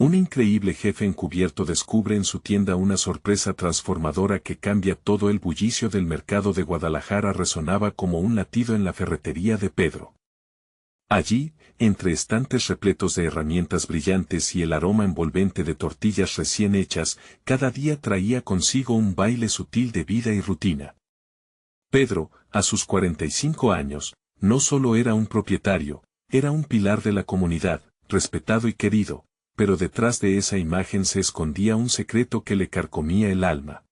Un increíble jefe encubierto descubre en su tienda una sorpresa transformadora que cambia todo. El bullicio del mercado de Guadalajara resonaba como un latido en la ferretería de Pedro. Allí, entre estantes repletos de herramientas brillantes y el aroma envolvente de tortillas recién hechas, cada día traía consigo un baile sutil de vida y rutina. Pedro, a sus 45 años, no solo era un propietario, era un pilar de la comunidad, respetado y querido, pero detrás de esa imagen se escondía un secreto que le carcomía el alma.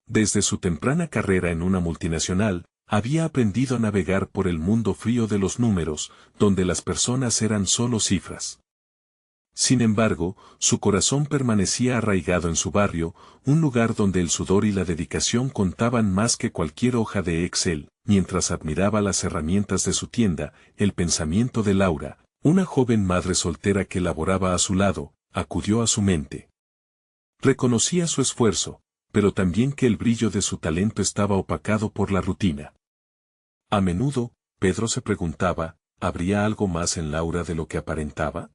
Desde su temprana carrera en una multinacional, había aprendido a navegar por el mundo frío de los números, donde las personas eran solo cifras. Sin embargo, su corazón permanecía arraigado en su barrio, un lugar donde el sudor y la dedicación contaban más que cualquier hoja de Excel. Mientras admiraba las herramientas de su tienda, el pensamiento de Laura, una joven madre soltera que laboraba a su lado, acudió a su mente. Reconocía su esfuerzo, pero también que el brillo de su talento estaba opacado por la rutina. A menudo, Pedro se preguntaba, ¿habría algo más en Laura de lo que aparentaba?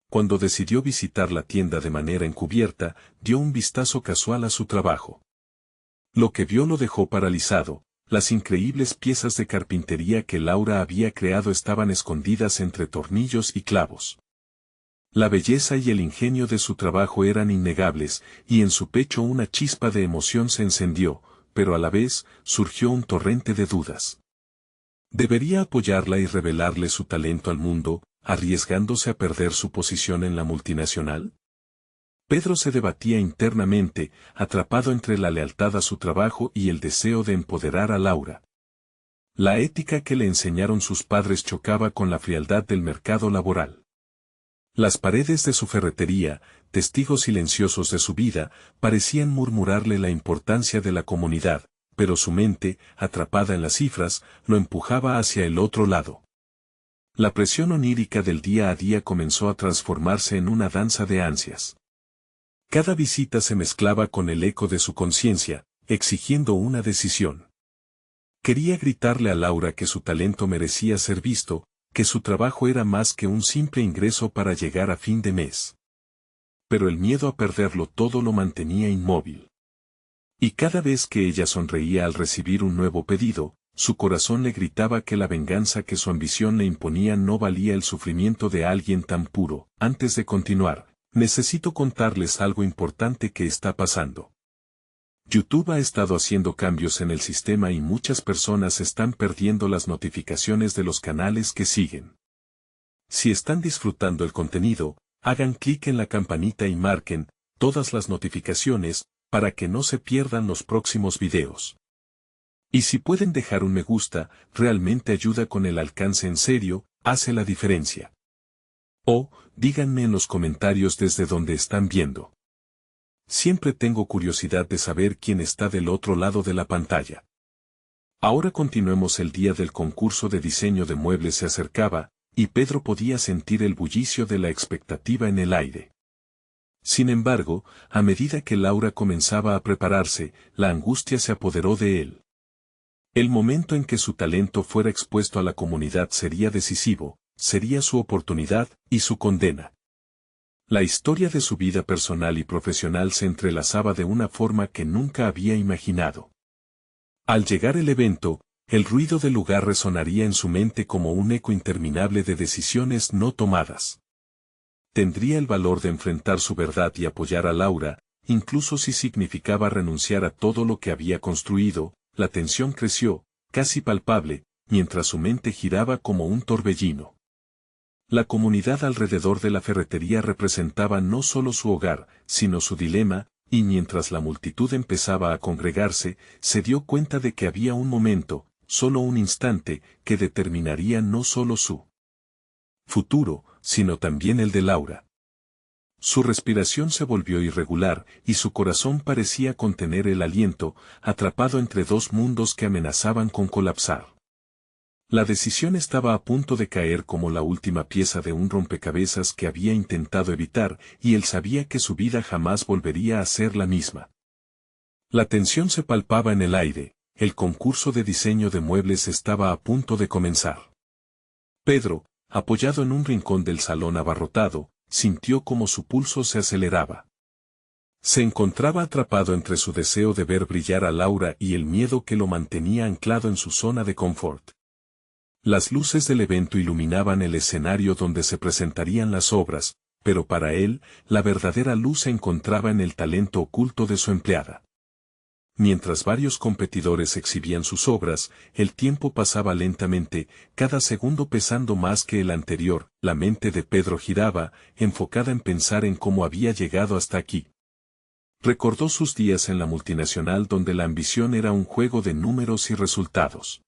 Cuando decidió visitar la tienda de manera encubierta, dio un vistazo casual a su trabajo. Lo que vio lo dejó paralizado. Las increíbles piezas de carpintería que Laura había creado estaban escondidas entre tornillos y clavos. La belleza y el ingenio de su trabajo eran innegables, y en su pecho una chispa de emoción se encendió, pero a la vez surgió un torrente de dudas. ¿Debería apoyarla y revelarle su talento al mundo, arriesgándose a perder su posición en la multinacional? Pedro se debatía internamente, atrapado entre la lealtad a su trabajo y el deseo de empoderar a Laura. La ética que le enseñaron sus padres chocaba con la frialdad del mercado laboral. Las paredes de su ferretería, testigos silenciosos de su vida, parecían murmurarle la importancia de la comunidad, pero su mente, atrapada en las cifras, lo empujaba hacia el otro lado. La presión onírica del día a día comenzó a transformarse en una danza de ansias. Cada visita se mezclaba con el eco de su conciencia, exigiendo una decisión. Quería gritarle a Laura que su talento merecía ser visto, que su trabajo era más que un simple ingreso para llegar a fin de mes. Pero el miedo a perderlo todo lo mantenía inmóvil. Y cada vez que ella sonreía al recibir un nuevo pedido, su corazón le gritaba que la venganza que su ambición le imponía no valía el sufrimiento de alguien tan puro. Antes de continuar, necesito contarles algo importante que está pasando. YouTube ha estado haciendo cambios en el sistema y muchas personas están perdiendo las notificaciones de los canales que siguen. Si están disfrutando el contenido, hagan clic en la campanita y marquen todas las notificaciones para que no se pierdan los próximos videos. Y si pueden dejar un me gusta, realmente ayuda con el alcance en serio, hace la diferencia. O, díganme en los comentarios desde donde están viendo. Siempre tengo curiosidad de saber quién está del otro lado de la pantalla. Ahora continuemos. El día del concurso de diseño de muebles se acercaba, y Pedro podía sentir el bullicio de la expectativa en el aire. Sin embargo, a medida que Laura comenzaba a prepararse, la angustia se apoderó de él. El momento en que su talento fuera expuesto a la comunidad sería decisivo. Sería su oportunidad y su condena. La historia de su vida personal y profesional se entrelazaba de una forma que nunca había imaginado. Al llegar el evento, el ruido del lugar resonaría en su mente como un eco interminable de decisiones no tomadas. Tendría el valor de enfrentar su verdad y apoyar a Laura, incluso si significaba renunciar a todo lo que había construido. La tensión creció, casi palpable, mientras su mente giraba como un torbellino. La comunidad alrededor de la ferretería representaba no solo su hogar, sino su dilema, y mientras la multitud empezaba a congregarse, se dio cuenta de que había un momento, solo un instante, que determinaría no solo su futuro, sino también el de Laura. Su respiración se volvió irregular, y su corazón parecía contener el aliento, atrapado entre dos mundos que amenazaban con colapsar. La decisión estaba a punto de caer como la última pieza de un rompecabezas que había intentado evitar, y él sabía que su vida jamás volvería a ser la misma. La tensión se palpaba en el aire, el concurso de diseño de muebles estaba a punto de comenzar. Pedro, apoyado en un rincón del salón abarrotado, sintió como su pulso se aceleraba. Se encontraba atrapado entre su deseo de ver brillar a Laura y el miedo que lo mantenía anclado en su zona de confort. Las luces del evento iluminaban el escenario donde se presentarían las obras, pero para él, la verdadera luz se encontraba en el talento oculto de su empleada. Mientras varios competidores exhibían sus obras, el tiempo pasaba lentamente, cada segundo pesando más que el anterior. La mente de Pedro giraba, enfocada en pensar en cómo había llegado hasta aquí. Recordó sus días en la multinacional donde la ambición era un juego de números y resultados.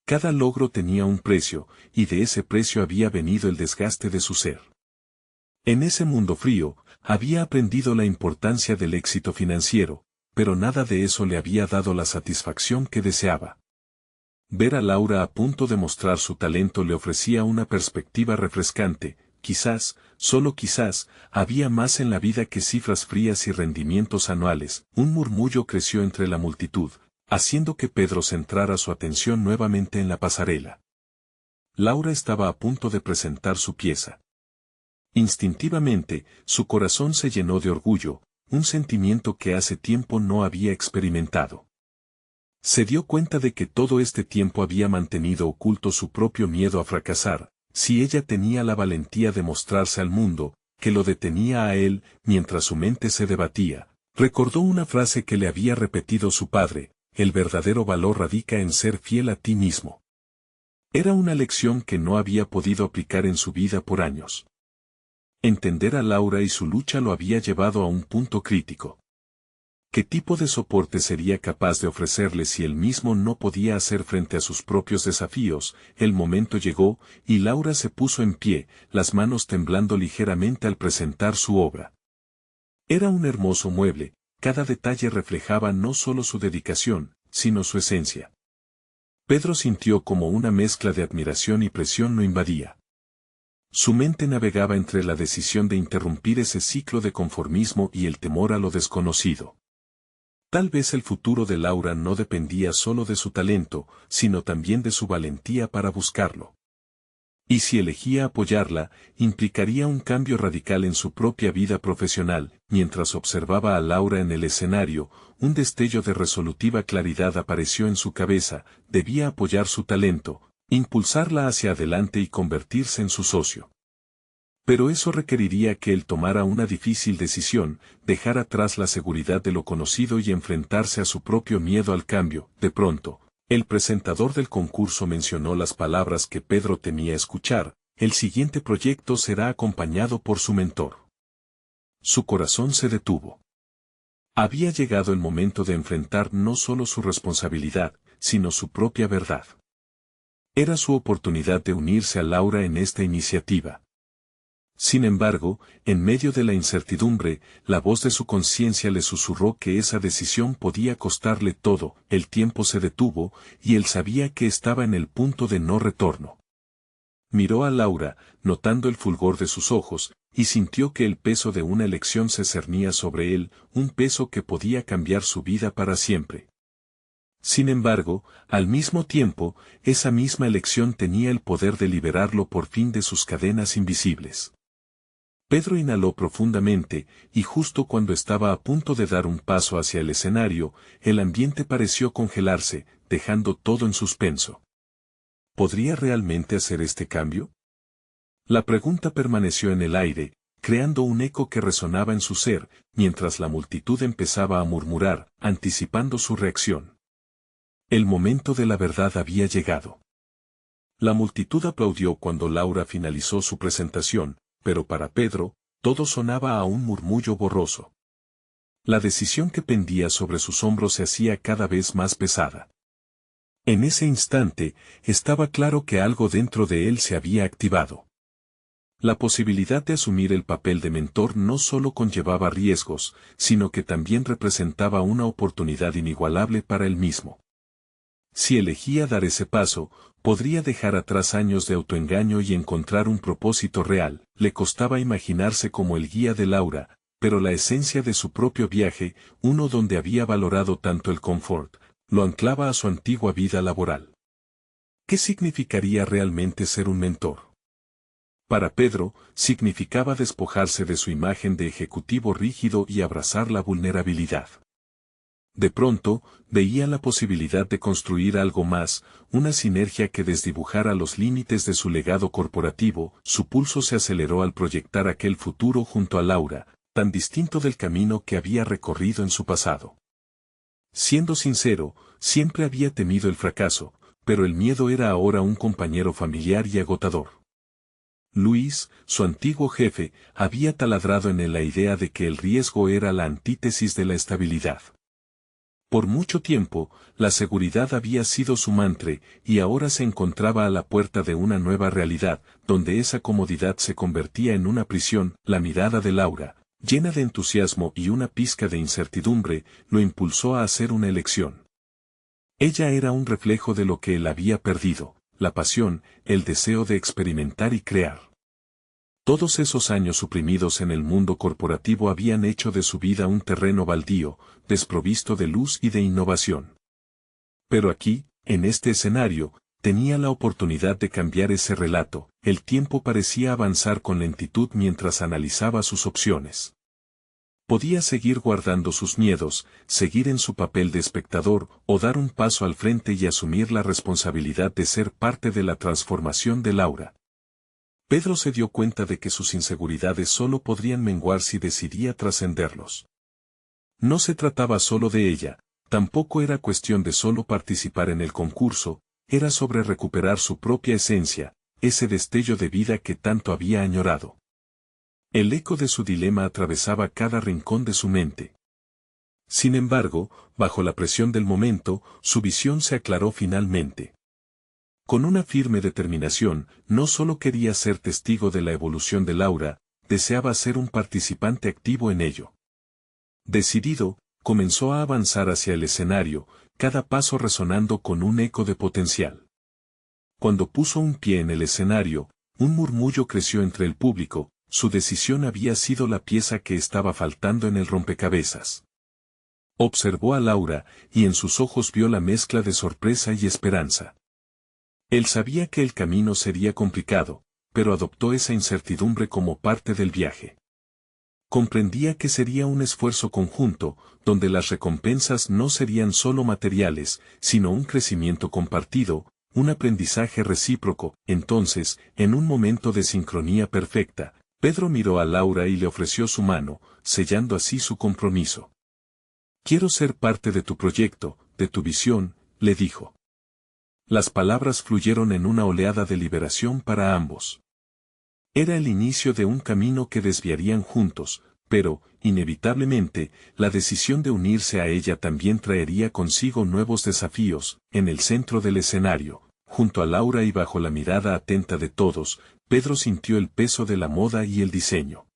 Cada logro tenía un precio, y de ese precio había venido el desgaste de su ser. En ese mundo frío, había aprendido la importancia del éxito financiero, pero nada de eso le había dado la satisfacción que deseaba. Ver a Laura a punto de mostrar su talento le ofrecía una perspectiva refrescante. Quizás, solo quizás, había más en la vida que cifras frías y rendimientos anuales. Un murmullo creció entre la multitud, haciendo que Pedro centrara su atención nuevamente en la pasarela. Laura estaba a punto de presentar su pieza. Instintivamente, su corazón se llenó de orgullo, un sentimiento que hace tiempo no había experimentado. Se dio cuenta de que todo este tiempo había mantenido oculto su propio miedo a fracasar. Si ella tenía la valentía de mostrarse al mundo, que lo detenía a él, mientras su mente se debatía, recordó una frase que le había repetido su padre: el verdadero valor radica en ser fiel a ti mismo. Era una lección que no había podido aplicar en su vida por años. Entender a Laura y su lucha lo había llevado a un punto crítico. ¿Qué tipo de soporte sería capaz de ofrecerle si él mismo no podía hacer frente a sus propios desafíos? El momento llegó, y Laura se puso en pie, las manos temblando ligeramente al presentar su obra. Era un hermoso mueble, cada detalle reflejaba no solo su dedicación, sino su esencia. Pedro sintió como una mezcla de admiración y presión lo invadía. Su mente navegaba entre la decisión de interrumpir ese ciclo de conformismo y el temor a lo desconocido. Tal vez el futuro de Laura no dependía solo de su talento, sino también de su valentía para buscarlo. Y si elegía apoyarla, implicaría un cambio radical en su propia vida profesional. Mientras observaba a Laura en el escenario, un destello de resolutiva claridad apareció en su cabeza: debía apoyar su talento, impulsarla hacia adelante y convertirse en su socio. Pero eso requeriría que él tomara una difícil decisión: dejar atrás la seguridad de lo conocido y enfrentarse a su propio miedo al cambio. De pronto, el presentador del concurso mencionó las palabras que Pedro temía escuchar: el siguiente proyecto será acompañado por su mentor. Su corazón se detuvo. Había llegado el momento de enfrentar no solo su responsabilidad, sino su propia verdad. Era su oportunidad de unirse a Laura en esta iniciativa. Sin embargo, en medio de la incertidumbre, la voz de su conciencia le susurró que esa decisión podía costarle todo. El tiempo se detuvo, y él sabía que estaba en el punto de no retorno. Miró a Laura, notando el fulgor de sus ojos, y sintió que el peso de una elección se cernía sobre él, un peso que podía cambiar su vida para siempre. Sin embargo, al mismo tiempo, esa misma elección tenía el poder de liberarlo por fin de sus cadenas invisibles. Pedro inhaló profundamente, y justo cuando estaba a punto de dar un paso hacia el escenario, el ambiente pareció congelarse, dejando todo en suspenso. ¿Podría realmente hacer este cambio? La pregunta permaneció en el aire, creando un eco que resonaba en su ser, mientras la multitud empezaba a murmurar, anticipando su reacción. El momento de la verdad había llegado. La multitud aplaudió cuando Laura finalizó su presentación, pero para Pedro, todo sonaba a un murmullo borroso. La decisión que pendía sobre sus hombros se hacía cada vez más pesada. En ese instante, estaba claro que algo dentro de él se había activado. La posibilidad de asumir el papel de mentor no solo conllevaba riesgos, sino que también representaba una oportunidad inigualable para él mismo. Si elegía dar ese paso, podría dejar atrás años de autoengaño y encontrar un propósito real. Le costaba imaginarse como el guía de Laura, pero la esencia de su propio viaje, uno donde había valorado tanto el confort, lo anclaba a su antigua vida laboral. ¿Qué significaría realmente ser un mentor? Para Pedro, significaba despojarse de su imagen de ejecutivo rígido y abrazar la vulnerabilidad. De pronto, veía la posibilidad de construir algo más, una sinergia que desdibujara los límites de su legado corporativo. Su pulso se aceleró al proyectar aquel futuro junto a Laura, tan distinto del camino que había recorrido en su pasado. Siendo sincero, siempre había temido el fracaso, pero el miedo era ahora un compañero familiar y agotador. Luis, su antiguo jefe, había taladrado en él la idea de que el riesgo era la antítesis de la estabilidad. Por mucho tiempo, la seguridad había sido su mantra, y ahora se encontraba a la puerta de una nueva realidad, donde esa comodidad se convertía en una prisión. La mirada de Laura, llena de entusiasmo y una pizca de incertidumbre, lo impulsó a hacer una elección. Ella era un reflejo de lo que él había perdido, la pasión, el deseo de experimentar y crear. Todos esos años suprimidos en el mundo corporativo habían hecho de su vida un terreno baldío, desprovisto de luz y de innovación. Pero aquí, en este escenario, tenía la oportunidad de cambiar ese relato. El tiempo parecía avanzar con lentitud mientras analizaba sus opciones. Podía seguir guardando sus miedos, seguir en su papel de espectador, o dar un paso al frente y asumir la responsabilidad de ser parte de la transformación de Laura. Pedro se dio cuenta de que sus inseguridades solo podrían menguar si decidía trascenderlos. No se trataba solo de ella, tampoco era cuestión de solo participar en el concurso, era sobre recuperar su propia esencia, ese destello de vida que tanto había añorado. El eco de su dilema atravesaba cada rincón de su mente. Sin embargo, bajo la presión del momento, su visión se aclaró finalmente. Con una firme determinación, no solo quería ser testigo de la evolución de Laura, deseaba ser un participante activo en ello. Decidido, comenzó a avanzar hacia el escenario, cada paso resonando con un eco de potencial. Cuando puso un pie en el escenario, un murmullo creció entre el público. Su decisión había sido la pieza que estaba faltando en el rompecabezas. Observó a Laura, y en sus ojos vio la mezcla de sorpresa y esperanza. Él sabía que el camino sería complicado, pero adoptó esa incertidumbre como parte del viaje. Comprendía que sería un esfuerzo conjunto, donde las recompensas no serían solo materiales, sino un crecimiento compartido, un aprendizaje recíproco. Entonces, en un momento de sincronía perfecta, Pedro miró a Laura y le ofreció su mano, sellando así su compromiso. «Quiero ser parte de tu proyecto, de tu visión», le dijo. Las palabras fluyeron en una oleada de liberación para ambos. Era el inicio de un camino que desviarían juntos, pero, inevitablemente, la decisión de unirse a ella también traería consigo nuevos desafíos. En el centro del escenario, junto a Laura y bajo la mirada atenta de todos, Pedro sintió el peso de la moda y el diseño.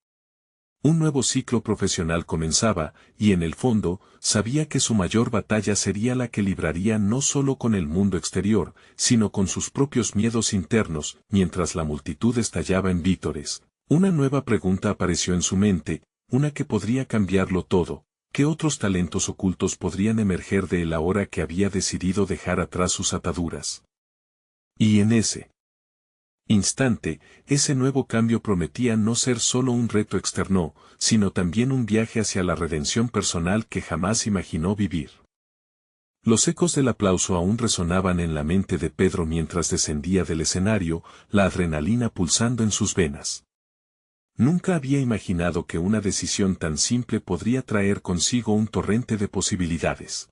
Un nuevo ciclo profesional comenzaba, y en el fondo, sabía que su mayor batalla sería la que libraría no solo con el mundo exterior, sino con sus propios miedos internos. Mientras la multitud estallaba en vítores, una nueva pregunta apareció en su mente, una que podría cambiarlo todo. ¿Qué otros talentos ocultos podrían emerger de él ahora que había decidido dejar atrás sus ataduras? Y en ese instante, ese nuevo cambio prometía no ser solo un reto externo, sino también un viaje hacia la redención personal que jamás imaginó vivir. Los ecos del aplauso aún resonaban en la mente de Pedro mientras descendía del escenario, la adrenalina pulsando en sus venas. Nunca había imaginado que una decisión tan simple podría traer consigo un torrente de posibilidades.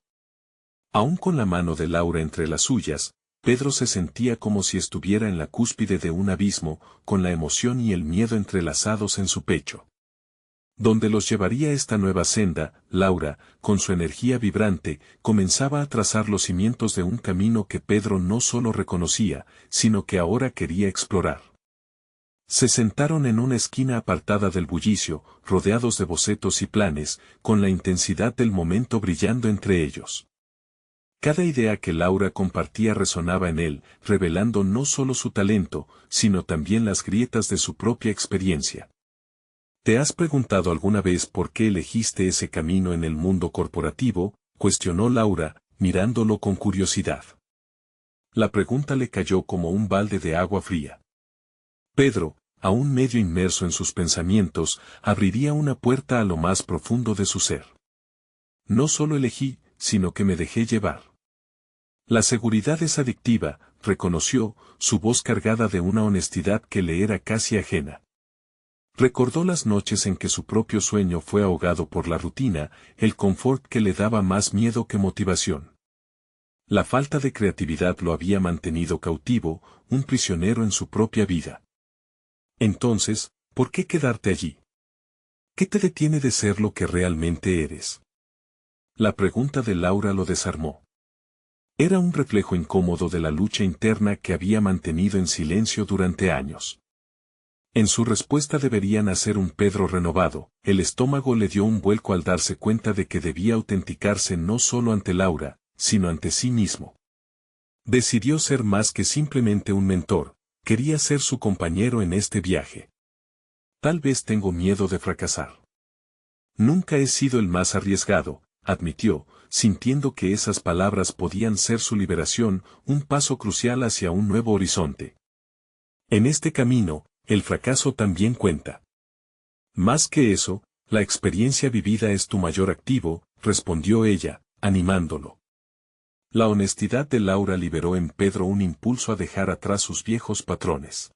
Aún con la mano de Laura entre las suyas, Pedro se sentía como si estuviera en la cúspide de un abismo, con la emoción y el miedo entrelazados en su pecho. ¿Dónde los llevaría esta nueva senda? Laura, con su energía vibrante, comenzaba a trazar los cimientos de un camino que Pedro no solo reconocía, sino que ahora quería explorar. Se sentaron en una esquina apartada del bullicio, rodeados de bocetos y planes, con la intensidad del momento brillando entre ellos. Cada idea que Laura compartía resonaba en él, revelando no solo su talento, sino también las grietas de su propia experiencia. ¿Te has preguntado alguna vez por qué elegiste ese camino en el mundo corporativo?, cuestionó Laura, mirándolo con curiosidad. La pregunta le cayó como un balde de agua fría. Pedro, aún medio inmerso en sus pensamientos, abriría una puerta a lo más profundo de su ser. No solo elegí, sino que me dejé llevar. La seguridad es adictiva, reconoció, su voz cargada de una honestidad que le era casi ajena. Recordó las noches en que su propio sueño fue ahogado por la rutina, el confort que le daba más miedo que motivación. La falta de creatividad lo había mantenido cautivo, un prisionero en su propia vida. Entonces, ¿por qué quedarte allí? ¿Qué te detiene de ser lo que realmente eres? La pregunta de Laura lo desarmó. Era un reflejo incómodo de la lucha interna que había mantenido en silencio durante años. En su respuesta debería nacer un Pedro renovado, el estómago le dio un vuelco al darse cuenta de que debía autenticarse no solo ante Laura, sino ante sí mismo. Decidió ser más que simplemente un mentor, quería ser su compañero en este viaje. Tal vez tengo miedo de fracasar. Nunca he sido el más arriesgado, admitió, sintiendo que esas palabras podían ser su liberación, un paso crucial hacia un nuevo horizonte. En este camino, el fracaso también cuenta. Más que eso, la experiencia vivida es tu mayor activo, respondió ella, animándolo. La honestidad de Laura liberó en Pedro un impulso a dejar atrás sus viejos patrones.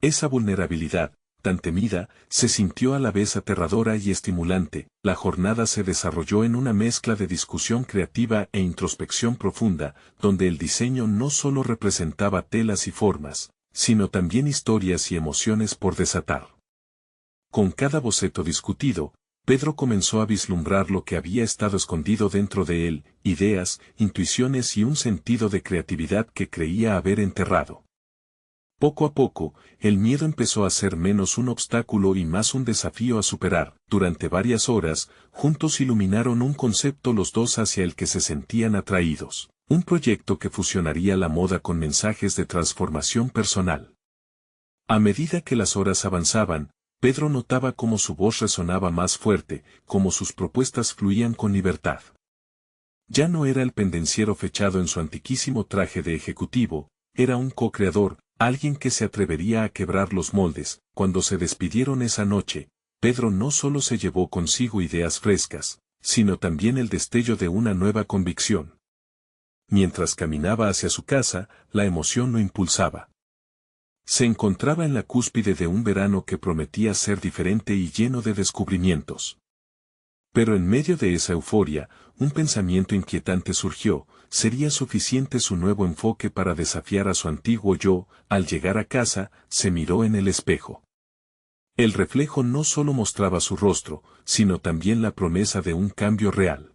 Esa vulnerabilidad, tan temida, se sintió a la vez aterradora y estimulante. La jornada se desarrolló en una mezcla de discusión creativa e introspección profunda, donde el diseño no solo representaba telas y formas, sino también historias y emociones por desatar. Con cada boceto discutido, Pedro comenzó a vislumbrar lo que había estado escondido dentro de él, ideas, intuiciones y un sentido de creatividad que creía haber enterrado. Poco a poco, el miedo empezó a ser menos un obstáculo y más un desafío a superar. Durante varias horas, juntos iluminaron un concepto los dos hacia el que se sentían atraídos. Un proyecto que fusionaría la moda con mensajes de transformación personal. A medida que las horas avanzaban, Pedro notaba cómo su voz resonaba más fuerte, cómo sus propuestas fluían con libertad. Ya no era el pendenciero fechado en su antiquísimo traje de ejecutivo, era un co-creador, alguien que se atrevería a quebrar los moldes. Cuando se despidieron esa noche, Pedro no solo se llevó consigo ideas frescas, sino también el destello de una nueva convicción. Mientras caminaba hacia su casa, la emoción lo impulsaba. Se encontraba en la cúspide de un verano que prometía ser diferente y lleno de descubrimientos. Pero en medio de esa euforia, un pensamiento inquietante surgió: ¿sería suficiente su nuevo enfoque para desafiar a su antiguo yo? Al llegar a casa, se miró en el espejo. El reflejo no solo mostraba su rostro, sino también la promesa de un cambio real.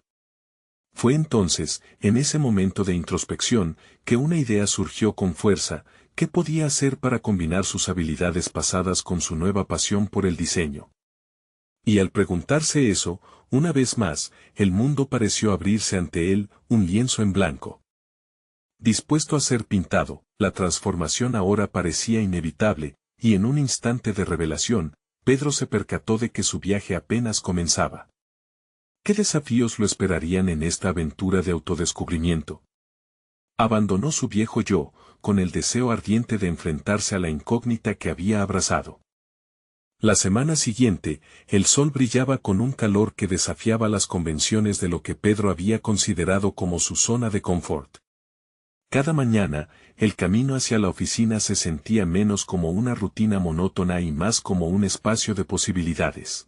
Fue entonces, en ese momento de introspección, que una idea surgió con fuerza: ¿qué podía hacer para combinar sus habilidades pasadas con su nueva pasión por el diseño? Y al preguntarse eso, una vez más, el mundo pareció abrirse ante él, un lienzo en blanco. Dispuesto a ser pintado, la transformación ahora parecía inevitable, y en un instante de revelación, Pedro se percató de que su viaje apenas comenzaba. ¿Qué desafíos lo esperarían en esta aventura de autodescubrimiento? Abandonó su viejo yo, con el deseo ardiente de enfrentarse a la incógnita que había abrazado. La semana siguiente, el sol brillaba con un calor que desafiaba las convenciones de lo que Pedro había considerado como su zona de confort. Cada mañana, el camino hacia la oficina se sentía menos como una rutina monótona y más como un espacio de posibilidades.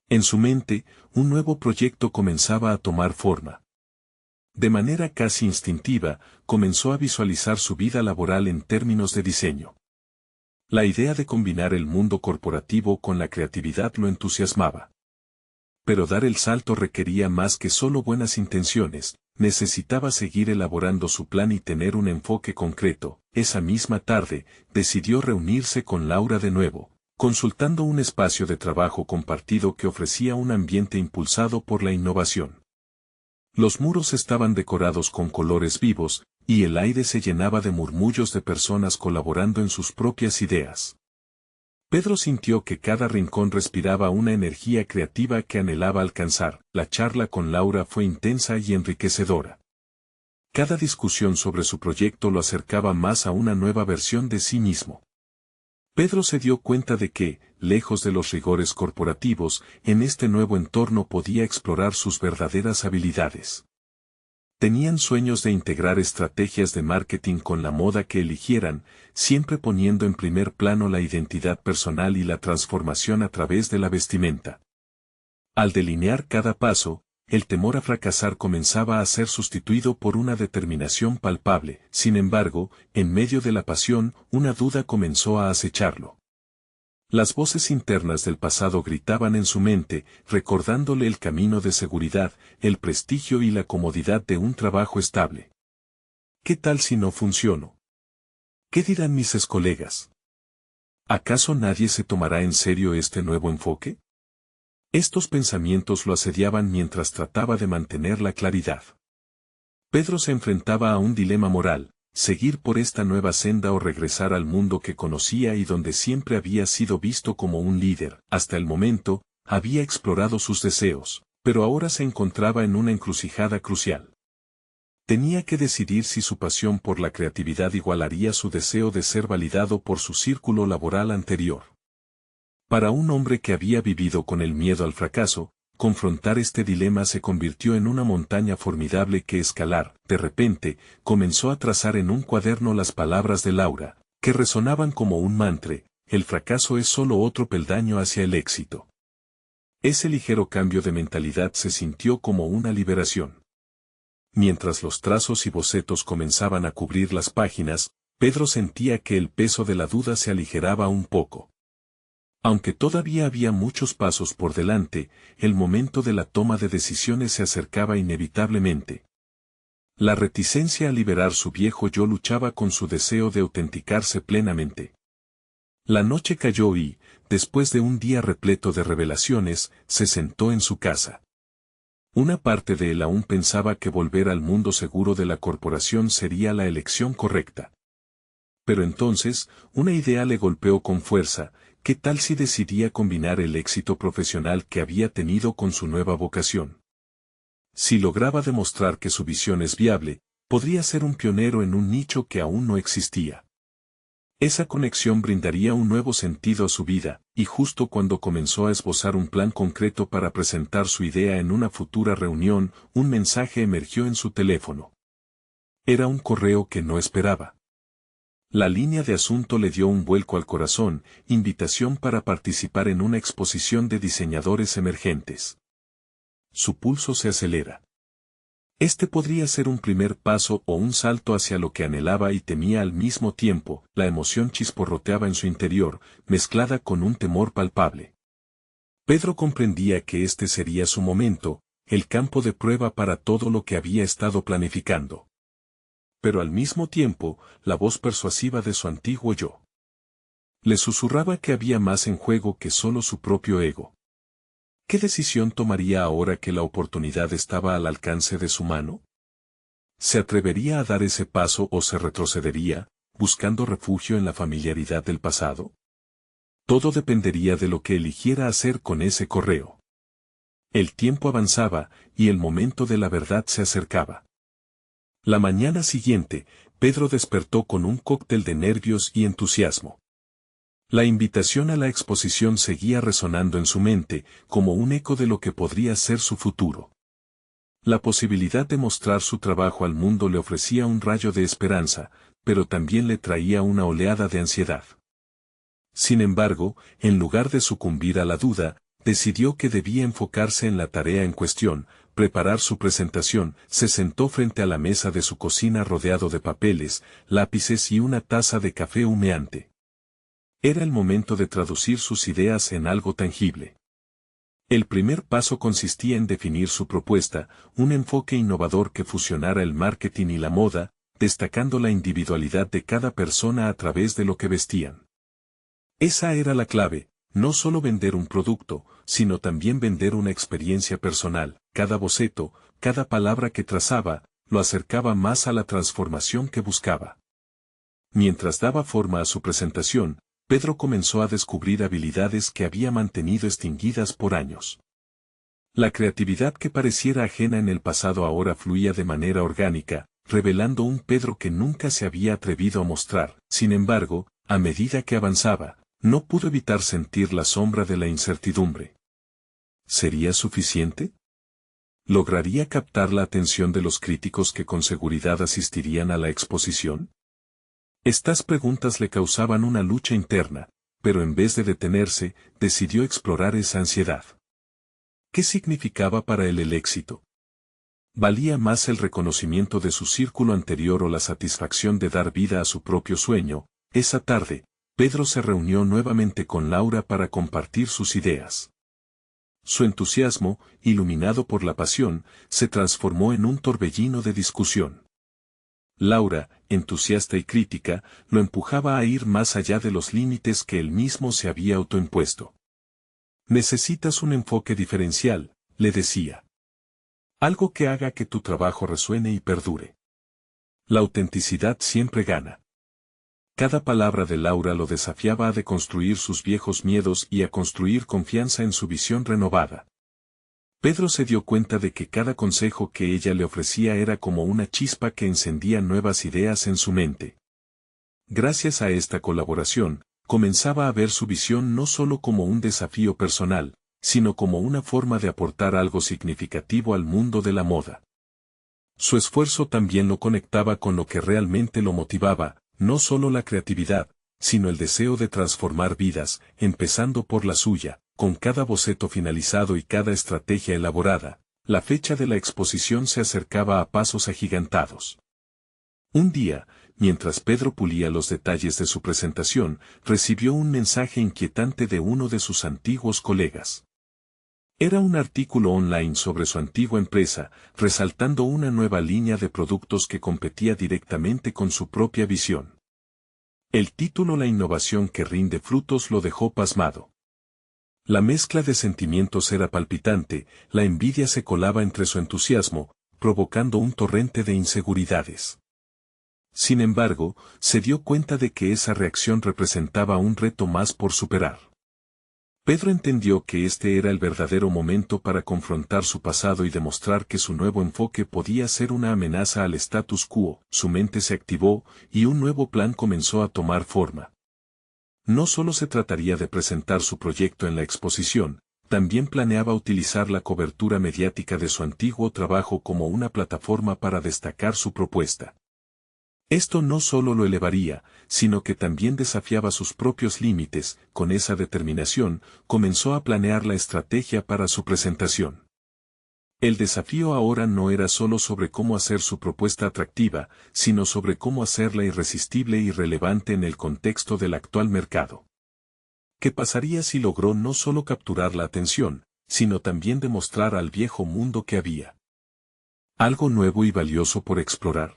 En su mente, un nuevo proyecto comenzaba a tomar forma. De manera casi instintiva, comenzó a visualizar su vida laboral en términos de diseño. La idea de combinar el mundo corporativo con la creatividad lo entusiasmaba. Pero dar el salto requería más que solo buenas intenciones, necesitaba seguir elaborando su plan y tener un enfoque concreto. Esa misma tarde, decidió reunirse con Laura de nuevo, consultando un espacio de trabajo compartido que ofrecía un ambiente impulsado por la innovación. Los muros estaban decorados con colores vivos, y el aire se llenaba de murmullos de personas colaborando en sus propias ideas. Pedro sintió que cada rincón respiraba una energía creativa que anhelaba alcanzar. La charla con Laura fue intensa y enriquecedora. Cada discusión sobre su proyecto lo acercaba más a una nueva versión de sí mismo. Pedro se dio cuenta de que, lejos de los rigores corporativos, en este nuevo entorno podía explorar sus verdaderas habilidades. Tenían sueños de integrar estrategias de marketing con la moda que eligieran, siempre poniendo en primer plano la identidad personal y la transformación a través de la vestimenta. Al delinear cada paso, el temor a fracasar comenzaba a ser sustituido por una determinación palpable. Sin embargo, en medio de la pasión, una duda comenzó a acecharlo. Las voces internas del pasado gritaban en su mente, recordándole el camino de seguridad, el prestigio y la comodidad de un trabajo estable. ¿Qué tal si no funciono? ¿Qué dirán mis excolegas? ¿Acaso nadie se tomará en serio este nuevo enfoque? Estos pensamientos lo asediaban mientras trataba de mantener la claridad. Pedro se enfrentaba a un dilema moral: seguir por esta nueva senda o regresar al mundo que conocía y donde siempre había sido visto como un líder. Hasta el momento, había explorado sus deseos, pero ahora se encontraba en una encrucijada crucial. Tenía que decidir si su pasión por la creatividad igualaría su deseo de ser validado por su círculo laboral anterior. Para un hombre que había vivido con el miedo al fracaso, confrontar este dilema se convirtió en una montaña formidable que escalar. De repente, comenzó a trazar en un cuaderno las palabras de Laura, que resonaban como un mantra: el fracaso es solo otro peldaño hacia el éxito. Ese ligero cambio de mentalidad se sintió como una liberación. Mientras los trazos y bocetos comenzaban a cubrir las páginas, Pedro sentía que el peso de la duda se aligeraba un poco. Aunque todavía había muchos pasos por delante, el momento de la toma de decisiones se acercaba inevitablemente. La reticencia a liberar su viejo yo luchaba con su deseo de autenticarse plenamente. La noche cayó y, después de un día repleto de revelaciones, se sentó en su casa. Una parte de él aún pensaba que volver al mundo seguro de la corporación sería la elección correcta. Pero entonces, una idea le golpeó con fuerza: ¿qué tal si decidía combinar el éxito profesional que había tenido con su nueva vocación? Si lograba demostrar que su visión es viable, podría ser un pionero en un nicho que aún no existía. Esa conexión brindaría un nuevo sentido a su vida, y justo cuando comenzó a esbozar un plan concreto para presentar su idea en una futura reunión, un mensaje emergió en su teléfono. Era un correo que no esperaba. La línea de asunto le dio un vuelco al corazón: invitación para participar en una exposición de diseñadores emergentes. Su pulso se acelera. Este podría ser un primer paso o un salto hacia lo que anhelaba y temía al mismo tiempo. La emoción chisporroteaba en su interior, mezclada con un temor palpable. Pedro comprendía que este sería su momento, el campo de prueba para todo lo que había estado planificando. Pero al mismo tiempo, la voz persuasiva de su antiguo yo le susurraba que había más en juego que solo su propio ego. ¿Qué decisión tomaría ahora que la oportunidad estaba al alcance de su mano? ¿Se atrevería a dar ese paso o se retrocedería, buscando refugio en la familiaridad del pasado? Todo dependería de lo que eligiera hacer con ese correo. El tiempo avanzaba, y el momento de la verdad se acercaba. La mañana siguiente, Pedro despertó con un cóctel de nervios y entusiasmo. La invitación a la exposición seguía resonando en su mente, como un eco de lo que podría ser su futuro. La posibilidad de mostrar su trabajo al mundo le ofrecía un rayo de esperanza, pero también le traía una oleada de ansiedad. Sin embargo, en lugar de sucumbir a la duda, decidió que debía enfocarse en la tarea en cuestión: preparar su presentación. Se sentó frente a la mesa de su cocina rodeado de papeles, lápices y una taza de café humeante. Era el momento de traducir sus ideas en algo tangible. El primer paso consistía en definir su propuesta, un enfoque innovador que fusionara el marketing y la moda, destacando la individualidad de cada persona a través de lo que vestían. Esa era la clave: no solo vender un producto, sino también vender una experiencia personal. Cada boceto, cada palabra que trazaba, lo acercaba más a la transformación que buscaba. Mientras daba forma a su presentación, Pedro comenzó a descubrir habilidades que había mantenido extinguidas por años. La creatividad que pareciera ajena en el pasado ahora fluía de manera orgánica, revelando un Pedro que nunca se había atrevido a mostrar. Sin embargo, a medida que avanzaba, No pudo evitar sentir la sombra de la incertidumbre. ¿Sería suficiente? ¿Lograría captar la atención de los críticos que con seguridad asistirían a la exposición? Estas preguntas le causaban una lucha interna, pero en vez de detenerse, decidió explorar esa ansiedad. ¿Qué significaba para él el éxito? ¿Valía más el reconocimiento de su círculo anterior o la satisfacción de dar vida a su propio sueño? Esa tarde, Pedro se reunió nuevamente con Laura para compartir sus ideas. Su entusiasmo, iluminado por la pasión, se transformó en un torbellino de discusión. Laura, entusiasta y crítica, lo empujaba a ir más allá de los límites que él mismo se había autoimpuesto. Necesitas un enfoque diferencial, le decía. Algo que haga que tu trabajo resuene y perdure. La autenticidad siempre gana. Cada palabra de Laura lo desafiaba a deconstruir sus viejos miedos y a construir confianza en su visión renovada. Pedro se dio cuenta de que cada consejo que ella le ofrecía era como una chispa que encendía nuevas ideas en su mente. Gracias a esta colaboración, comenzaba a ver su visión no solo como un desafío personal, sino como una forma de aportar algo significativo al mundo de la moda. Su esfuerzo también lo conectaba con lo que realmente lo motivaba, no solo la creatividad, sino el deseo de transformar vidas, empezando por la suya. Con cada boceto finalizado y cada estrategia elaborada, la fecha de la exposición se acercaba a pasos agigantados. Un día, mientras Pedro pulía los detalles de su presentación, recibió un mensaje inquietante de uno de sus antiguos colegas. Era un artículo online sobre su antigua empresa, resaltando una nueva línea de productos que competía directamente con su propia visión. El título "La innovación que rinde frutos" lo dejó pasmado. La mezcla de sentimientos era palpitante, la envidia se colaba entre su entusiasmo, provocando un torrente de inseguridades. Sin embargo, se dio cuenta de que esa reacción representaba un reto más por superar. Pedro entendió que este era el verdadero momento para confrontar su pasado y demostrar que su nuevo enfoque podía ser una amenaza al status quo. Su mente se activó, y un nuevo plan comenzó a tomar forma. No solo se trataría de presentar su proyecto en la exposición, también planeaba utilizar la cobertura mediática de su antiguo trabajo como una plataforma para destacar su propuesta. Esto no solo lo elevaría, sino que también desafiaba sus propios límites. Con esa determinación, comenzó a planear la estrategia para su presentación. El desafío ahora no era solo sobre cómo hacer su propuesta atractiva, sino sobre cómo hacerla irresistible y relevante en el contexto del actual mercado. ¿Qué pasaría si logró no solo capturar la atención, sino también demostrar al viejo mundo que había algo nuevo y valioso por explorar?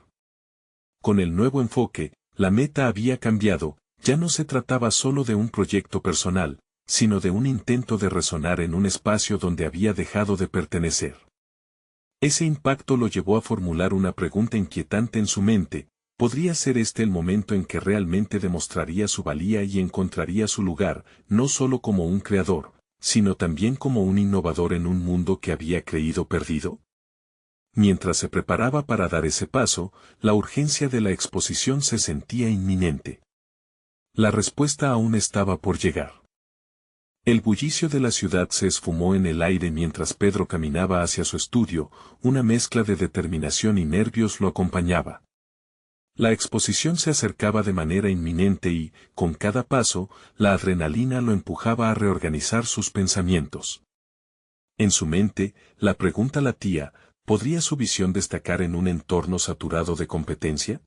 Con el nuevo enfoque, la meta había cambiado, ya no se trataba solo de un proyecto personal, sino de un intento de resonar en un espacio donde había dejado de pertenecer. Ese impacto lo llevó a formular una pregunta inquietante en su mente: ¿podría ser este el momento en que realmente demostraría su valía y encontraría su lugar, no solo como un creador, sino también como un innovador en un mundo que había creído perdido? Mientras se preparaba para dar ese paso, la urgencia de la exposición se sentía inminente. La respuesta aún estaba por llegar. El bullicio de la ciudad se esfumó en el aire mientras Pedro caminaba hacia su estudio, una mezcla de determinación y nervios lo acompañaba. La exposición se acercaba de manera inminente y, con cada paso, la adrenalina lo empujaba a reorganizar sus pensamientos. En su mente, la pregunta latía: ¿podría su visión destacar en un entorno saturado de competencia?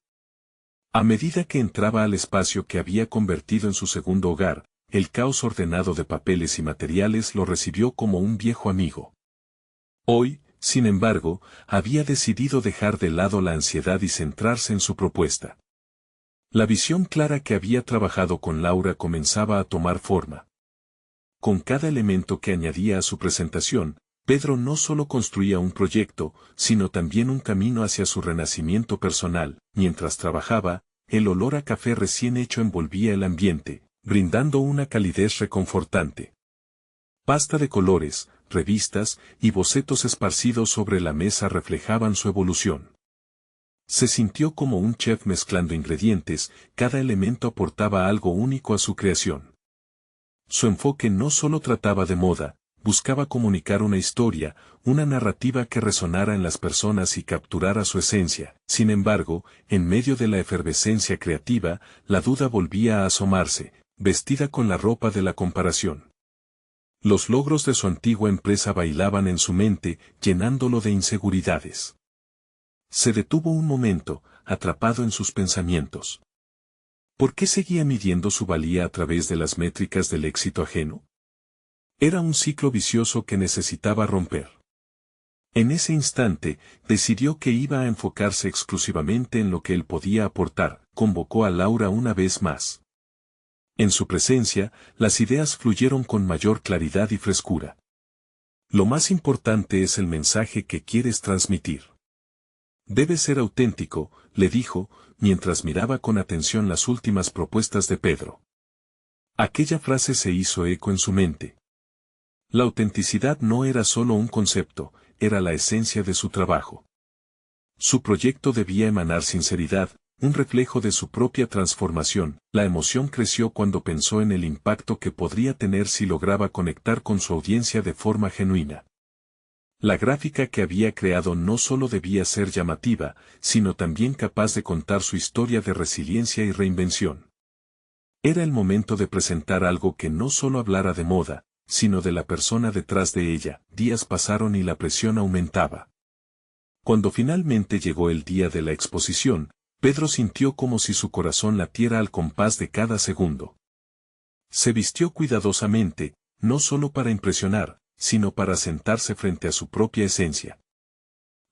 A medida que entraba al espacio que había convertido en su segundo hogar, el caos ordenado de papeles y materiales lo recibió como un viejo amigo. Hoy, sin embargo, había decidido dejar de lado la ansiedad y centrarse en su propuesta. La visión clara que había trabajado con Laura comenzaba a tomar forma. Con cada elemento que añadía a su presentación, Pedro no solo construía un proyecto, sino también un camino hacia su renacimiento personal. Mientras trabajaba, el olor a café recién hecho envolvía el ambiente, brindando una calidez reconfortante. Pasta de colores, revistas y bocetos esparcidos sobre la mesa reflejaban su evolución. Se sintió como un chef mezclando ingredientes, cada elemento aportaba algo único a su creación. Su enfoque no solo trataba de moda, buscaba comunicar una historia, una narrativa que resonara en las personas y capturara su esencia. Sin embargo, en medio de la efervescencia creativa, la duda volvía a asomarse, vestida con la ropa de la comparación. Los logros de su antigua empresa bailaban en su mente, llenándolo de inseguridades. Se detuvo un momento, atrapado en sus pensamientos. ¿Por qué seguía midiendo su valía a través de las métricas del éxito ajeno? Era un ciclo vicioso que necesitaba romper. En ese instante, decidió que iba a enfocarse exclusivamente en lo que él podía aportar. Convocó a Laura una vez más. En su presencia, las ideas fluyeron con mayor claridad y frescura. Lo más importante es el mensaje que quieres transmitir. Debe ser auténtico, le dijo, mientras miraba con atención las últimas propuestas de Pedro. Aquella frase se hizo eco en su mente. La autenticidad no era solo un concepto, era la esencia de su trabajo. Su proyecto debía emanar sinceridad, un reflejo de su propia transformación. La emoción creció cuando pensó en el impacto que podría tener si lograba conectar con su audiencia de forma genuina. La gráfica que había creado no solo debía ser llamativa, sino también capaz de contar su historia de resiliencia y reinvención. Era el momento de presentar algo que no solo hablara de moda, sino de la persona detrás de ella. Días pasaron y la presión aumentaba. Cuando finalmente llegó el día de la exposición, Pedro sintió como si su corazón latiera al compás de cada segundo. Se vistió cuidadosamente, no solo para impresionar, sino para sentarse frente a su propia esencia.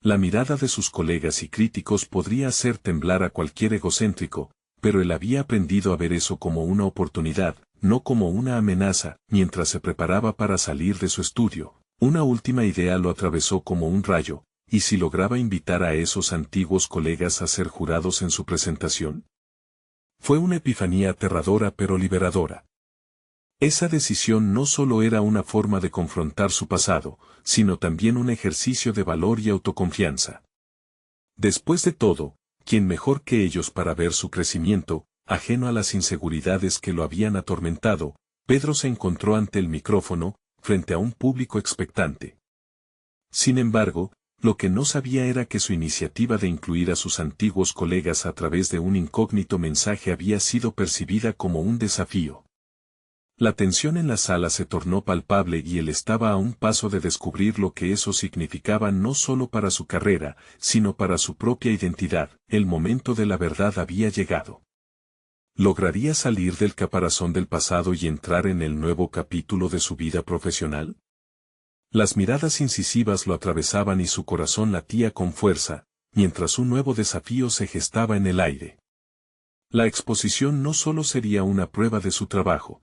La mirada de sus colegas y críticos podría hacer temblar a cualquier egocéntrico, pero él había aprendido a ver eso como una oportunidad, no como una amenaza. Mientras se preparaba para salir de su estudio, una última idea lo atravesó como un rayo. ¿Y si lograba invitar a esos antiguos colegas a ser jurados en su presentación? Fue una epifanía aterradora pero liberadora. Esa decisión no solo era una forma de confrontar su pasado, sino también un ejercicio de valor y autoconfianza. Después de todo, ¿quién mejor que ellos para ver su crecimiento, ajeno a las inseguridades que lo habían atormentado? Pedro se encontró ante el micrófono, frente a un público expectante. Sin embargo, lo que no sabía era que su iniciativa de incluir a sus antiguos colegas a través de un incógnito mensaje había sido percibida como un desafío. La tensión en la sala se tornó palpable y él estaba a un paso de descubrir lo que eso significaba no solo para su carrera, sino para su propia identidad. El momento de la verdad había llegado. ¿Lograría salir del caparazón del pasado y entrar en el nuevo capítulo de su vida profesional? Las miradas incisivas lo atravesaban y su corazón latía con fuerza, mientras un nuevo desafío se gestaba en el aire. La exposición no solo sería una prueba de su trabajo,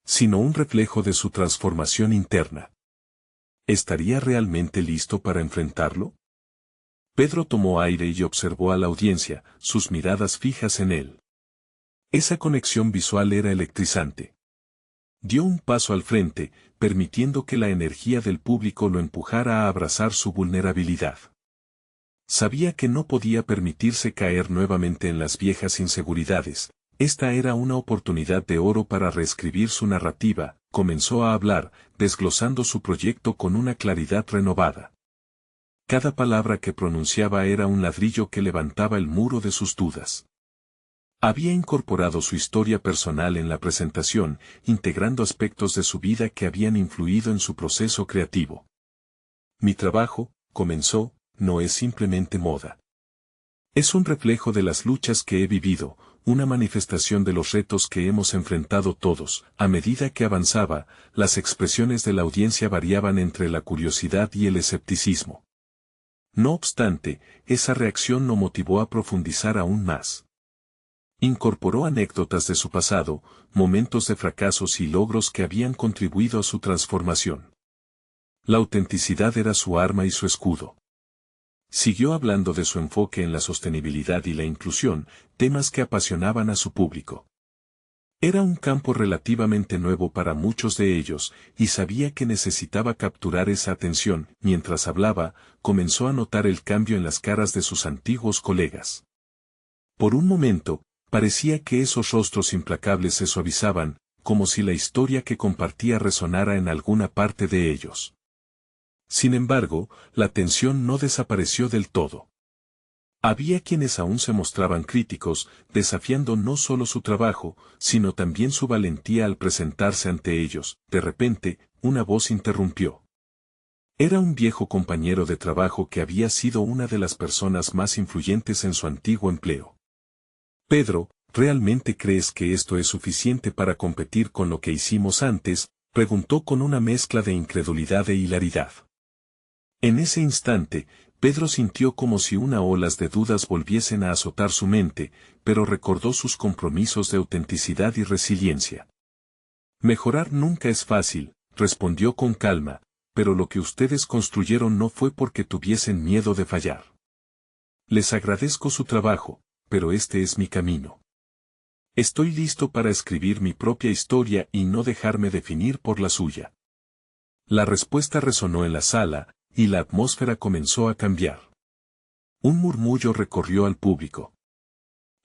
sino un reflejo de su transformación interna. ¿Estaría realmente listo para enfrentarlo? Pedro tomó aire y observó a la audiencia, sus miradas fijas en él. Esa conexión visual era electrizante. Dio un paso al frente, permitiendo que la energía del público lo empujara a abrazar su vulnerabilidad. Sabía que no podía permitirse caer nuevamente en las viejas inseguridades. Esta era una oportunidad de oro para reescribir su narrativa. Comenzó a hablar, desglosando su proyecto con una claridad renovada. Cada palabra que pronunciaba era un ladrillo que levantaba el muro de sus dudas. Había incorporado su historia personal en la presentación, integrando aspectos de su vida que habían influido en su proceso creativo. Mi trabajo, comenzó, no es simplemente moda. Es un reflejo de las luchas que he vivido, una manifestación de los retos que hemos enfrentado todos. A medida que avanzaba, las expresiones de la audiencia variaban entre la curiosidad y el escepticismo. No obstante, esa reacción lo motivó a profundizar aún más. Incorporó anécdotas de su pasado, momentos de fracasos y logros que habían contribuido a su transformación. La autenticidad era su arma y su escudo. Siguió hablando de su enfoque en la sostenibilidad y la inclusión, temas que apasionaban a su público. Era un campo relativamente nuevo para muchos de ellos, y sabía que necesitaba capturar esa atención. Mientras hablaba, comenzó a notar el cambio en las caras de sus antiguos colegas. Por un momento, parecía que esos rostros implacables se suavizaban, como si la historia que compartía resonara en alguna parte de ellos. Sin embargo, la tensión no desapareció del todo. Había quienes aún se mostraban críticos, desafiando no solo su trabajo, sino también su valentía al presentarse ante ellos. De repente, una voz interrumpió. Era un viejo compañero de trabajo que había sido una de las personas más influyentes en su antiguo empleo. Pedro, ¿realmente crees que esto es suficiente para competir con lo que hicimos antes?, preguntó con una mezcla de incredulidad e hilaridad. En ese instante, Pedro sintió como si unas olas de dudas volviesen a azotar su mente, pero recordó sus compromisos de autenticidad y resiliencia. Mejorar nunca es fácil, respondió con calma, pero lo que ustedes construyeron no fue porque tuviesen miedo de fallar. Les agradezco su trabajo, pero este es mi camino. Estoy listo para escribir mi propia historia y no dejarme definir por la suya. La respuesta resonó en la sala, y la atmósfera comenzó a cambiar. Un murmullo recorrió al público.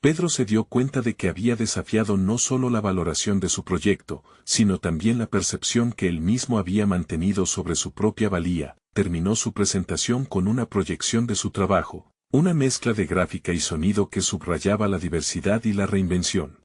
Pedro se dio cuenta de que había desafiado no solo la valoración de su proyecto, sino también la percepción que él mismo había mantenido sobre su propia valía. Terminó su presentación con una proyección de su trabajo, una mezcla de gráfica y sonido que subrayaba la diversidad y la reinvención.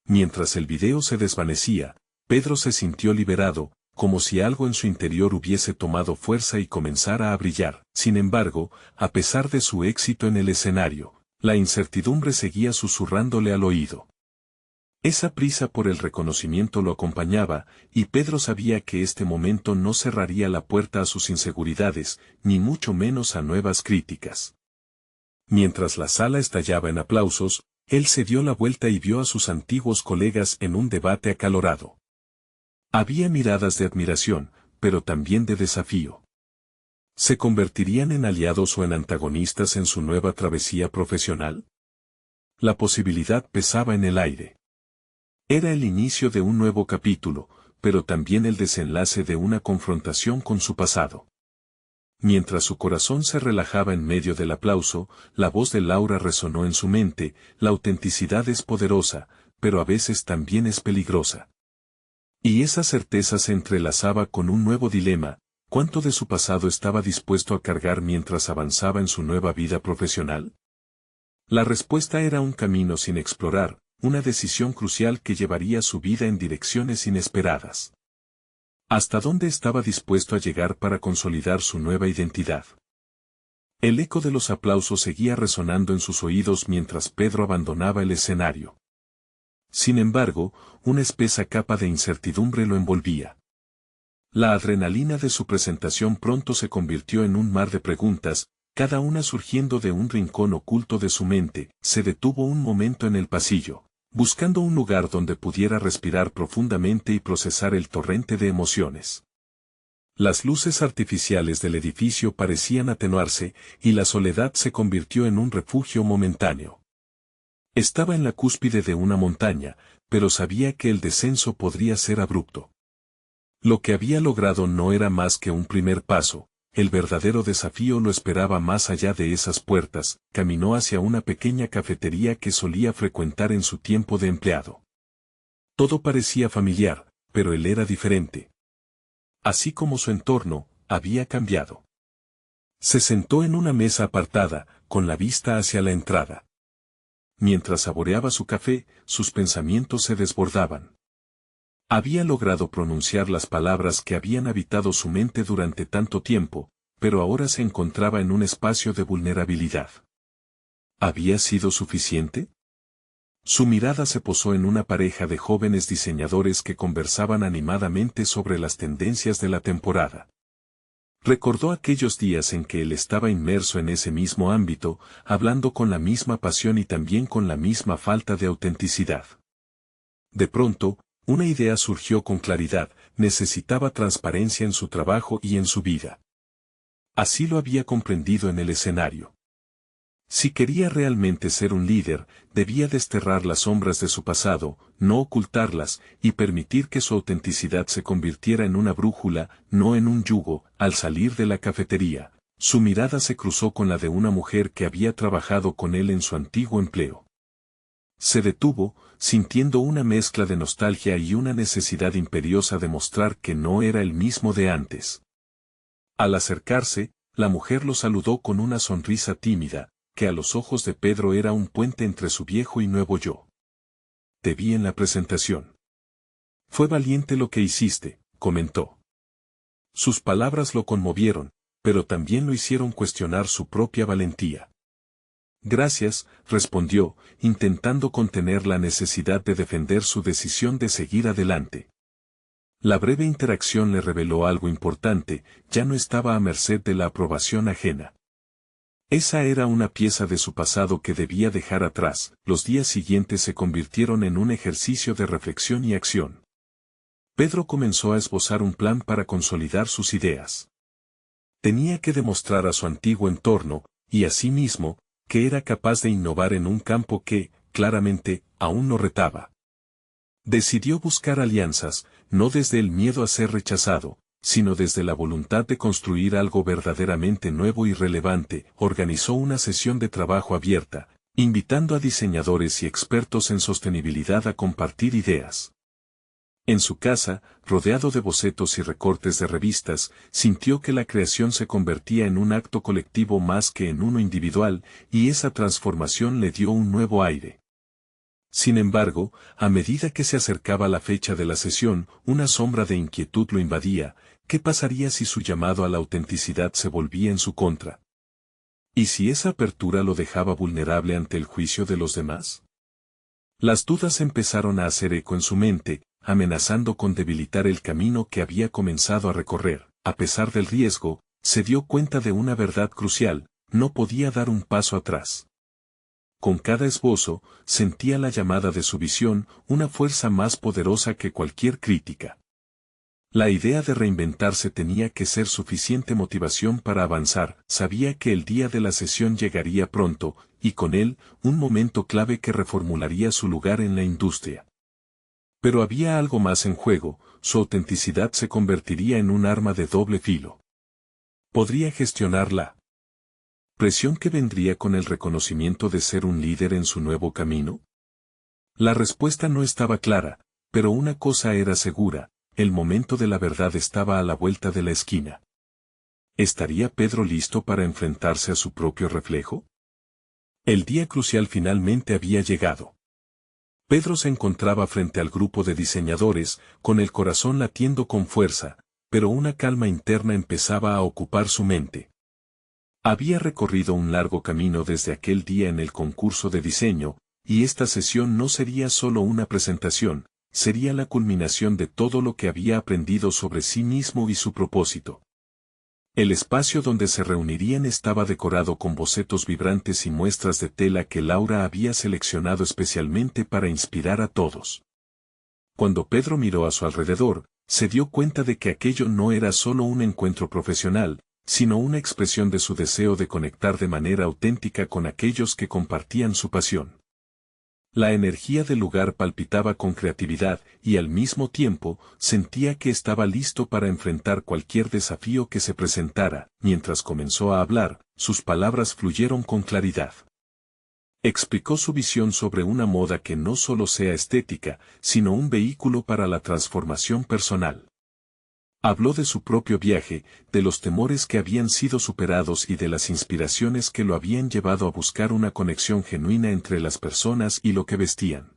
Mientras el video se desvanecía, Pedro se sintió liberado, como si algo en su interior hubiese tomado fuerza y comenzara a brillar. Sin embargo, a pesar de su éxito en el escenario, la incertidumbre seguía susurrándole al oído. Esa prisa por el reconocimiento lo acompañaba, y Pedro sabía que este momento no cerraría la puerta a sus inseguridades, ni mucho menos a nuevas críticas. Mientras la sala estallaba en aplausos, él se dio la vuelta y vio a sus antiguos colegas en un debate acalorado. Había miradas de admiración, pero también de desafío. ¿Se convertirían en aliados o en antagonistas en su nueva travesía profesional? La posibilidad pesaba en el aire. Era el inicio de un nuevo capítulo, pero también el desenlace de una confrontación con su pasado. Mientras su corazón se relajaba en medio del aplauso, la voz de Laura resonó en su mente: la autenticidad es poderosa, pero a veces también es peligrosa. Y esa certeza se entrelazaba con un nuevo dilema: ¿cuánto de su pasado estaba dispuesto a cargar mientras avanzaba en su nueva vida profesional? La respuesta era un camino sin explorar, una decisión crucial que llevaría su vida en direcciones inesperadas. ¿Hasta dónde estaba dispuesto a llegar para consolidar su nueva identidad? El eco de los aplausos seguía resonando en sus oídos mientras Pedro abandonaba el escenario. Sin embargo, una espesa capa de incertidumbre lo envolvía. La adrenalina de su presentación pronto se convirtió en un mar de preguntas, cada una surgiendo de un rincón oculto de su mente. Se detuvo un momento en el pasillo, buscando un lugar donde pudiera respirar profundamente y procesar el torrente de emociones. Las luces artificiales del edificio parecían atenuarse, y la soledad se convirtió en un refugio momentáneo. Estaba en la cúspide de una montaña, pero sabía que el descenso podría ser abrupto. Lo que había logrado no era más que un primer paso, el verdadero desafío lo esperaba más allá de esas puertas. Caminó hacia una pequeña cafetería que solía frecuentar en su tiempo de empleado. Todo parecía familiar, pero él era diferente. Así como su entorno, había cambiado. Se sentó en una mesa apartada, con la vista hacia la entrada. Mientras saboreaba su café, sus pensamientos se desbordaban. Había logrado pronunciar las palabras que habían habitado su mente durante tanto tiempo, pero ahora se encontraba en un espacio de vulnerabilidad. ¿Había sido suficiente? Su mirada se posó en una pareja de jóvenes diseñadores que conversaban animadamente sobre las tendencias de la temporada. Recordó aquellos días en que él estaba inmerso en ese mismo ámbito, hablando con la misma pasión y también con la misma falta de autenticidad. De pronto, una idea surgió con claridad: necesitaba transparencia en su trabajo y en su vida. Así lo había comprendido en el escenario. Si quería realmente ser un líder, debía desterrar las sombras de su pasado, no ocultarlas, y permitir que su autenticidad se convirtiera en una brújula, no en un yugo. Al salir de la cafetería, su mirada se cruzó con la de una mujer que había trabajado con él en su antiguo empleo. Se detuvo, sintiendo una mezcla de nostalgia y una necesidad imperiosa de mostrar que no era el mismo de antes. Al acercarse, la mujer lo saludó con una sonrisa tímida, que a los ojos de Pedro era un puente entre su viejo y nuevo yo. Te vi en la presentación. Fue valiente lo que hiciste, comentó. Sus palabras lo conmovieron, pero también lo hicieron cuestionar su propia valentía. Gracias, respondió, intentando contener la necesidad de defender su decisión de seguir adelante. La breve interacción le reveló algo importante, ya no estaba a merced de la aprobación ajena. Esa era una pieza de su pasado que debía dejar atrás. Los días siguientes se convirtieron en un ejercicio de reflexión y acción. Pedro comenzó a esbozar un plan para consolidar sus ideas. Tenía que demostrar a su antiguo entorno, y a sí mismo, que era capaz de innovar en un campo que, claramente, aún no retaba. Decidió buscar alianzas, no desde el miedo a ser rechazado, sino desde la voluntad de construir algo verdaderamente nuevo y relevante. Organizó una sesión de trabajo abierta, invitando a diseñadores y expertos en sostenibilidad a compartir ideas. En su casa, rodeado de bocetos y recortes de revistas, sintió que la creación se convertía en un acto colectivo más que en uno individual, y esa transformación le dio un nuevo aire. Sin embargo, a medida que se acercaba la fecha de la sesión, una sombra de inquietud lo invadía. ¿Qué pasaría si su llamado a la autenticidad se volvía en su contra? ¿Y si esa apertura lo dejaba vulnerable ante el juicio de los demás? Las dudas empezaron a hacer eco en su mente, amenazando con debilitar el camino que había comenzado a recorrer. A pesar del riesgo, se dio cuenta de una verdad crucial: no podía dar un paso atrás. Con cada esbozo, sentía la llamada de su visión, una fuerza más poderosa que cualquier crítica. La idea de reinventarse tenía que ser suficiente motivación para avanzar. Sabía que el día de la sesión llegaría pronto, y con él, un momento clave que reformularía su lugar en la industria. Pero había algo más en juego: su autenticidad se convertiría en un arma de doble filo. ¿Podría gestionar la presión que vendría con el reconocimiento de ser un líder en su nuevo camino? La respuesta no estaba clara, pero una cosa era segura: el momento de la verdad estaba a la vuelta de la esquina. ¿Estaría Pedro listo para enfrentarse a su propio reflejo? El día crucial finalmente había llegado. Pedro se encontraba frente al grupo de diseñadores, con el corazón latiendo con fuerza, pero una calma interna empezaba a ocupar su mente. Había recorrido un largo camino desde aquel día en el concurso de diseño, y esta sesión no sería solo una presentación, sería la culminación de todo lo que había aprendido sobre sí mismo y su propósito. El espacio donde se reunirían estaba decorado con bocetos vibrantes y muestras de tela que Laura había seleccionado especialmente para inspirar a todos. Cuando Pedro miró a su alrededor, se dio cuenta de que aquello no era solo un encuentro profesional, sino una expresión de su deseo de conectar de manera auténtica con aquellos que compartían su pasión. La energía del lugar palpitaba con creatividad, y al mismo tiempo, sentía que estaba listo para enfrentar cualquier desafío que se presentara. Mientras comenzó a hablar, sus palabras fluyeron con claridad. Explicó su visión sobre una moda que no solo sea estética, sino un vehículo para la transformación personal. Habló de su propio viaje, de los temores que habían sido superados y de las inspiraciones que lo habían llevado a buscar una conexión genuina entre las personas y lo que vestían.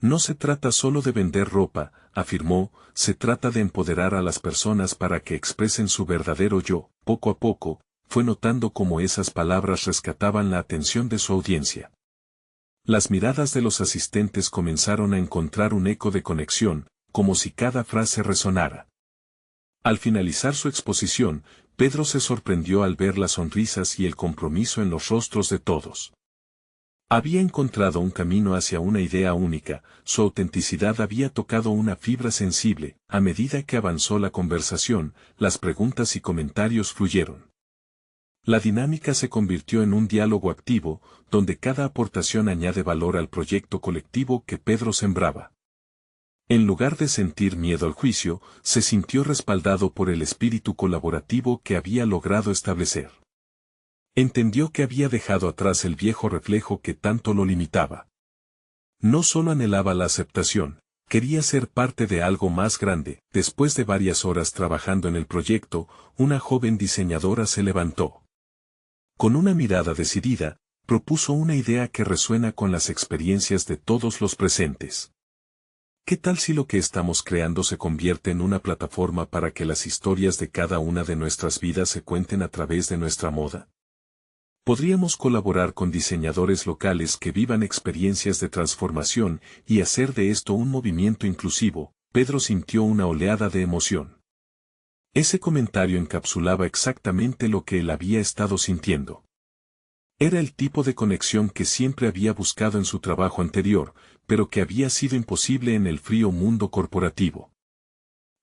No se trata solo de vender ropa, afirmó, se trata de empoderar a las personas para que expresen su verdadero yo. Poco a poco, fue notando cómo esas palabras rescataban la atención de su audiencia. Las miradas de los asistentes comenzaron a encontrar un eco de conexión, como si cada frase resonara. Al finalizar su exposición, Pedro se sorprendió al ver las sonrisas y el compromiso en los rostros de todos. Había encontrado un camino hacia una idea única, su autenticidad había tocado una fibra sensible. A medida que avanzó la conversación, las preguntas y comentarios fluyeron. La dinámica se convirtió en un diálogo activo, donde cada aportación añade valor al proyecto colectivo que Pedro sembraba. En lugar de sentir miedo al juicio, se sintió respaldado por el espíritu colaborativo que había logrado establecer. Entendió que había dejado atrás el viejo reflejo que tanto lo limitaba. No solo anhelaba la aceptación, quería ser parte de algo más grande. Después de varias horas trabajando en el proyecto, una joven diseñadora se levantó. Con una mirada decidida, propuso una idea que resuena con las experiencias de todos los presentes. ¿Qué tal si lo que estamos creando se convierte en una plataforma para que las historias de cada una de nuestras vidas se cuenten a través de nuestra moda? Podríamos colaborar con diseñadores locales que vivan experiencias de transformación y hacer de esto un movimiento inclusivo. Pedro sintió una oleada de emoción. Ese comentario encapsulaba exactamente lo que él había estado sintiendo. Era el tipo de conexión que siempre había buscado en su trabajo anterior, pero que había sido imposible en el frío mundo corporativo.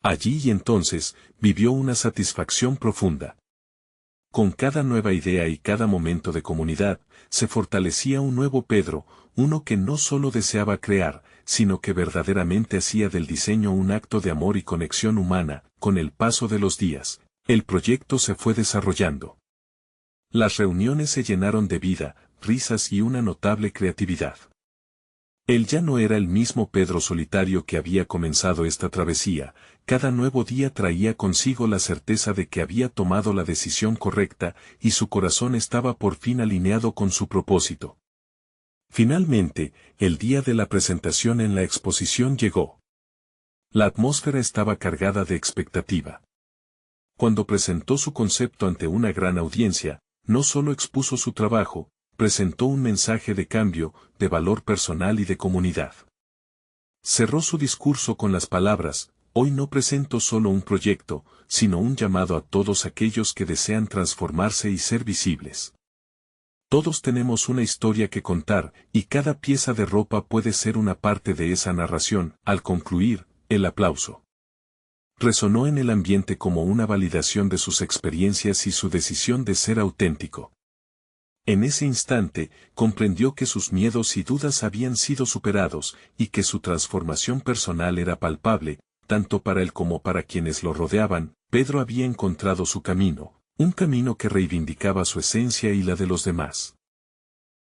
Allí y entonces, vivió una satisfacción profunda. Con cada nueva idea y cada momento de comunidad, se fortalecía un nuevo Pedro, uno que no solo deseaba crear, sino que verdaderamente hacía del diseño un acto de amor y conexión humana. Con el paso de los días, el proyecto se fue desarrollando. Las reuniones se llenaron de vida, risas y una notable creatividad. Él ya no era el mismo Pedro solitario que había comenzado esta travesía. Cada nuevo día traía consigo la certeza de que había tomado la decisión correcta y su corazón estaba por fin alineado con su propósito. Finalmente, el día de la presentación en la exposición llegó. La atmósfera estaba cargada de expectativa. Cuando presentó su concepto ante una gran audiencia, no solo expuso su trabajo, presentó un mensaje de cambio, de valor personal y de comunidad. Cerró su discurso con las palabras: hoy no presento solo un proyecto, sino un llamado a todos aquellos que desean transformarse y ser visibles. Todos tenemos una historia que contar, y cada pieza de ropa puede ser una parte de esa narración. Al concluir, el aplauso resonó en el ambiente como una validación de sus experiencias y su decisión de ser auténtico. En ese instante, comprendió que sus miedos y dudas habían sido superados, y que su transformación personal era palpable, tanto para él como para quienes lo rodeaban. Pedro había encontrado su camino, un camino que reivindicaba su esencia y la de los demás.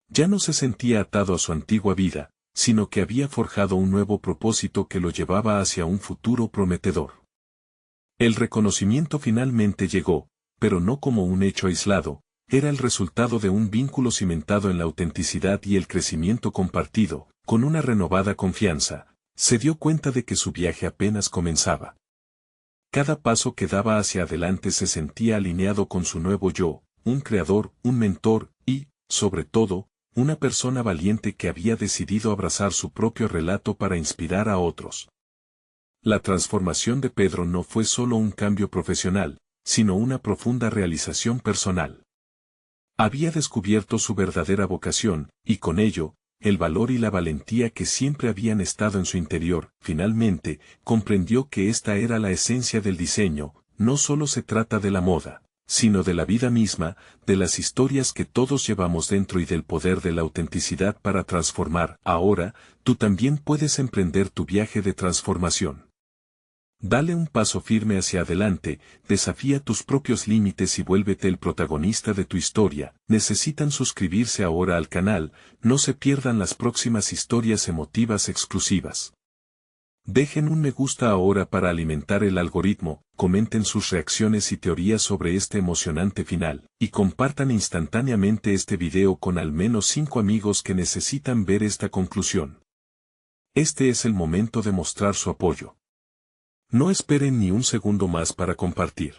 Ya no se sentía atado a su antigua vida, sino que había forjado un nuevo propósito que lo llevaba hacia un futuro prometedor. El reconocimiento finalmente llegó, pero no como un hecho aislado, era el resultado de un vínculo cimentado en la autenticidad y el crecimiento compartido. Con una renovada confianza, se dio cuenta de que su viaje apenas comenzaba. Cada paso que daba hacia adelante se sentía alineado con su nuevo yo, un creador, un mentor y, sobre todo, una persona valiente que había decidido abrazar su propio relato para inspirar a otros. La transformación de Pedro no fue solo un cambio profesional, sino una profunda realización personal. Había descubierto su verdadera vocación, y con ello, el valor y la valentía que siempre habían estado en su interior. Finalmente, comprendió que esta era la esencia del diseño. No solo se trata de la moda, sino de la vida misma, de las historias que todos llevamos dentro y del poder de la autenticidad para transformar. Ahora, tú también puedes emprender tu viaje de transformación. Dale un paso firme hacia adelante, desafía tus propios límites y vuélvete el protagonista de tu historia. Necesitan suscribirse ahora al canal, no se pierdan las próximas historias emotivas exclusivas. Dejen un me gusta ahora para alimentar el algoritmo, comenten sus reacciones y teorías sobre este emocionante final, y compartan instantáneamente este video con al menos 5 amigos que necesitan ver esta conclusión. Este es el momento de mostrar su apoyo. No esperen ni un segundo más para compartir.